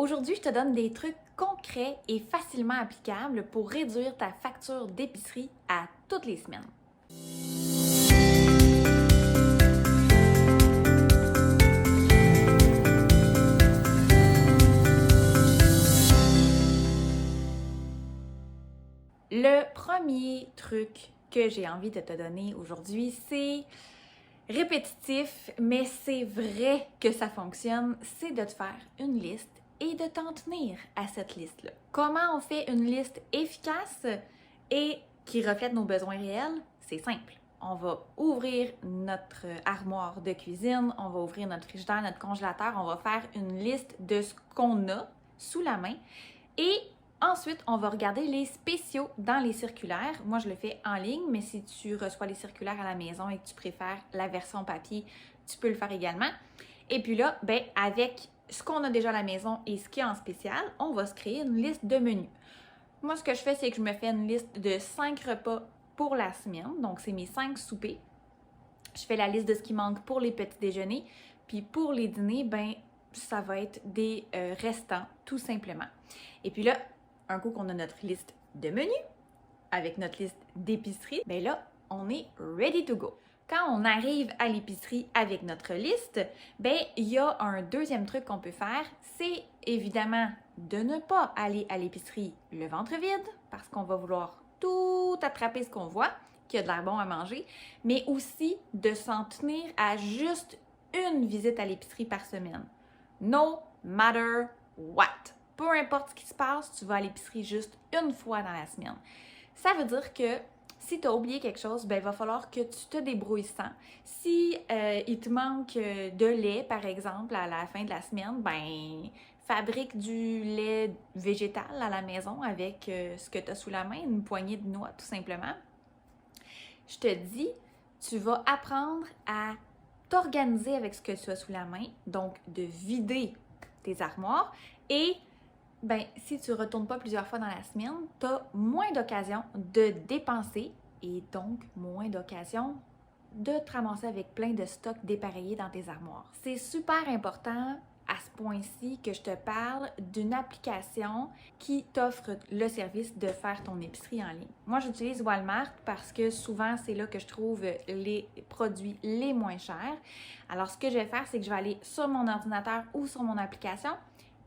Aujourd'hui, je te donne des trucs concrets et facilement applicables pour réduire ta facture d'épicerie à toutes les semaines. Le premier truc que j'ai envie de te donner aujourd'hui, c'est répétitif, mais c'est vrai que ça fonctionne, c'est de te faire une liste et de t'en tenir à cette liste-là. Comment on fait une liste efficace et qui reflète nos besoins réels? C'est simple. On va ouvrir notre armoire de cuisine, on va ouvrir notre frigidaire, notre congélateur, on va faire une liste de ce qu'on a sous la main et ensuite, on va regarder les spéciaux dans les circulaires. Moi, je le fais en ligne, mais si tu reçois les circulaires à la maison et que tu préfères la version papier, tu peux le faire également. Et puis là, avec ce qu'on a déjà à la maison et ce qui est en spécial, on va se créer une liste de menus. Moi, ce que je fais, c'est que je me fais une liste de 5 repas pour la semaine. Donc, c'est mes 5 soupers. Je fais la liste de ce qui manque pour les petits déjeuners. Puis pour les dîners, ça va être des restants, tout simplement. Et puis là, un coup qu'on a notre liste de menus avec notre liste d'épicerie, là, on est ready to go. Quand on arrive à l'épicerie avec notre liste, il y a un deuxième truc qu'on peut faire, c'est évidemment de ne pas aller à l'épicerie le ventre vide, parce qu'on va vouloir tout attraper ce qu'on voit, qu'il y a de l'air bon à manger, mais aussi de s'en tenir à juste une visite à l'épicerie par semaine. No matter what. Peu importe ce qui se passe, tu vas à l'épicerie juste une fois dans la semaine. Ça veut dire que si tu as oublié quelque chose, il va falloir que tu te débrouilles sans. Si il te manque de lait, par exemple, à la fin de la semaine, fabrique du lait végétal à la maison avec ce que tu as sous la main, une poignée de noix tout simplement. Je te dis, tu vas apprendre à t'organiser avec ce que tu as sous la main, donc de vider tes armoires et si tu ne retournes pas plusieurs fois dans la semaine, tu as moins d'occasion de dépenser et donc moins d'occasion de te ramasser avec plein de stocks dépareillés dans tes armoires. C'est super important à ce point-ci que je te parle d'une application qui t'offre le service de faire ton épicerie en ligne. Moi, j'utilise Walmart parce que souvent, c'est là que je trouve les produits les moins chers. Alors, ce que je vais faire, c'est que je vais aller sur mon ordinateur ou sur mon application.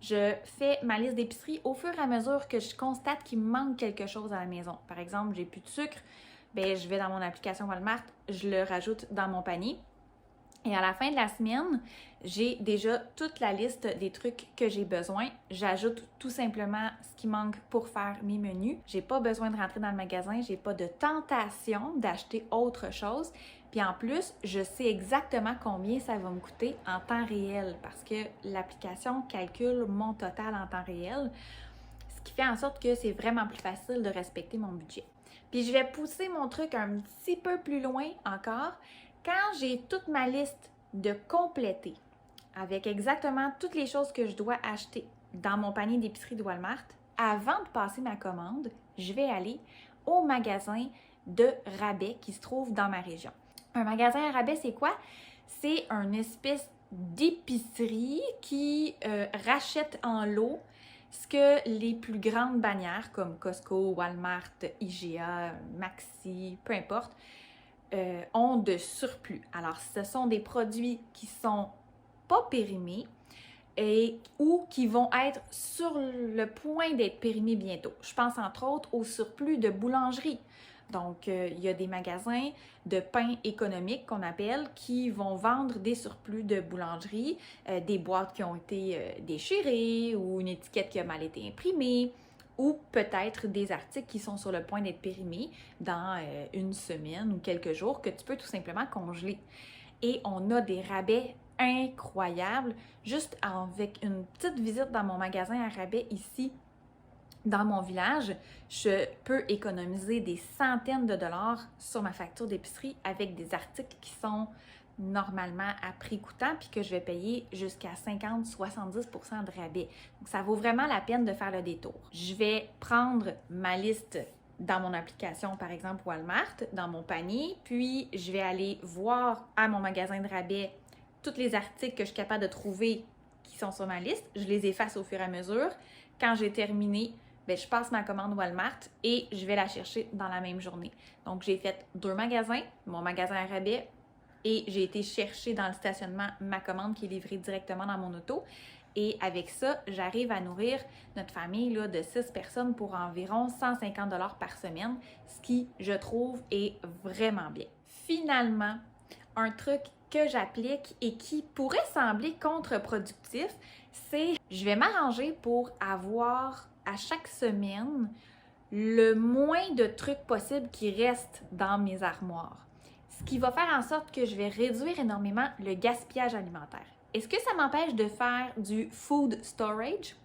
Je fais ma liste d'épicerie au fur et à mesure que je constate qu'il me manque quelque chose à la maison. Par exemple, j'ai plus de sucre, je vais dans mon application Walmart, je le rajoute dans mon panier. Et à la fin de la semaine, j'ai déjà toute la liste des trucs que j'ai besoin. J'ajoute tout simplement ce qui manque pour faire mes menus. J'ai pas besoin de rentrer dans le magasin, j'ai pas de tentation d'acheter autre chose. Puis en plus, je sais exactement combien ça va me coûter en temps réel parce que l'application calcule mon total en temps réel, ce qui fait en sorte que c'est vraiment plus facile de respecter mon budget. Puis je vais pousser mon truc un petit peu plus loin encore. Quand j'ai toute ma liste de compléter avec exactement toutes les choses que je dois acheter dans mon panier d'épicerie de Walmart, avant de passer ma commande, je vais aller au magasin de rabais qui se trouve dans ma région. Un magasin à rabais, c'est quoi? C'est une espèce d'épicerie qui rachète en lot ce que les plus grandes bannières comme Costco, Walmart, IGA, Maxi, peu importe, ont de surplus. Alors, ce sont des produits qui sont pas périmés ou qui vont être sur le point d'être périmés bientôt. Je pense entre autres au surplus de boulangerie. Donc, il y a des magasins de pain économique qu'on appelle qui vont vendre des surplus de boulangerie, des boîtes qui ont été déchirées ou une étiquette qui a mal été imprimée ou peut-être des articles qui sont sur le point d'être périmés dans une semaine ou quelques jours que tu peux tout simplement congeler. Et on a des rabais incroyables. Juste avec une petite visite dans mon magasin à rabais ici, dans mon village, je peux économiser des centaines de dollars sur ma facture d'épicerie avec des articles qui sont normalement à prix coûtant puis que je vais payer jusqu'à 50-70% de rabais. Donc, ça vaut vraiment la peine de faire le détour. Je vais prendre ma liste dans mon application, par exemple Walmart, dans mon panier, puis je vais aller voir à mon magasin de rabais tous les articles que je suis capable de trouver qui qui sont sur ma liste, je les efface au fur et à mesure. Quand j'ai terminé, bien, je passe ma commande Walmart et je vais la chercher dans la même journée. Donc, j'ai fait 2 magasins, mon magasin à rabais, et j'ai été chercher dans le stationnement ma commande qui est livrée directement dans mon auto. Et avec ça, j'arrive à nourrir notre famille là, de 6 personnes pour environ 150 $ par semaine, ce qui, je trouve, est vraiment bien. Finalement, un truc que j'applique et qui pourrait sembler contre-productif, c'est je vais m'arranger pour avoir à chaque semaine le moins de trucs possible qui restent dans mes armoires. Ce qui va faire en sorte que je vais réduire énormément le gaspillage alimentaire. Est-ce que ça m'empêche de faire du food storage?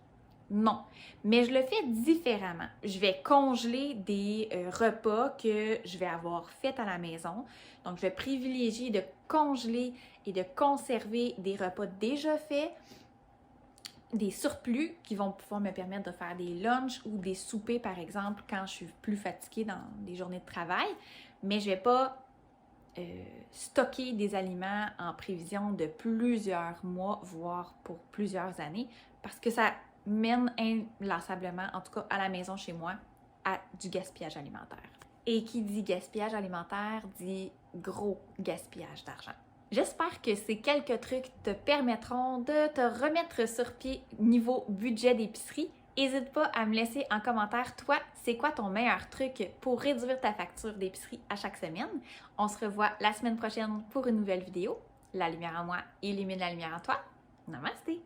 Non, mais je le fais différemment. Je vais congeler des repas que je vais avoir faits à la maison. Donc, je vais privilégier de congeler et de conserver des repas déjà faits, des surplus qui vont pouvoir me permettre de faire des lunchs ou des soupers, par exemple, quand je suis plus fatiguée dans des journées de travail. Mais je ne vais pas stocker des aliments en prévision de plusieurs mois, voire pour plusieurs années, parce que ça mène inlassablement, en tout cas à la maison chez moi, à du gaspillage alimentaire. Et qui dit gaspillage alimentaire dit gros gaspillage d'argent. J'espère que ces quelques trucs te permettront de te remettre sur pied niveau budget d'épicerie. N'hésite pas à me laisser en commentaire, toi, c'est quoi ton meilleur truc pour réduire ta facture d'épicerie à chaque semaine? On se revoit la semaine prochaine pour une nouvelle vidéo. La lumière en moi illumine la lumière en toi. Namasté!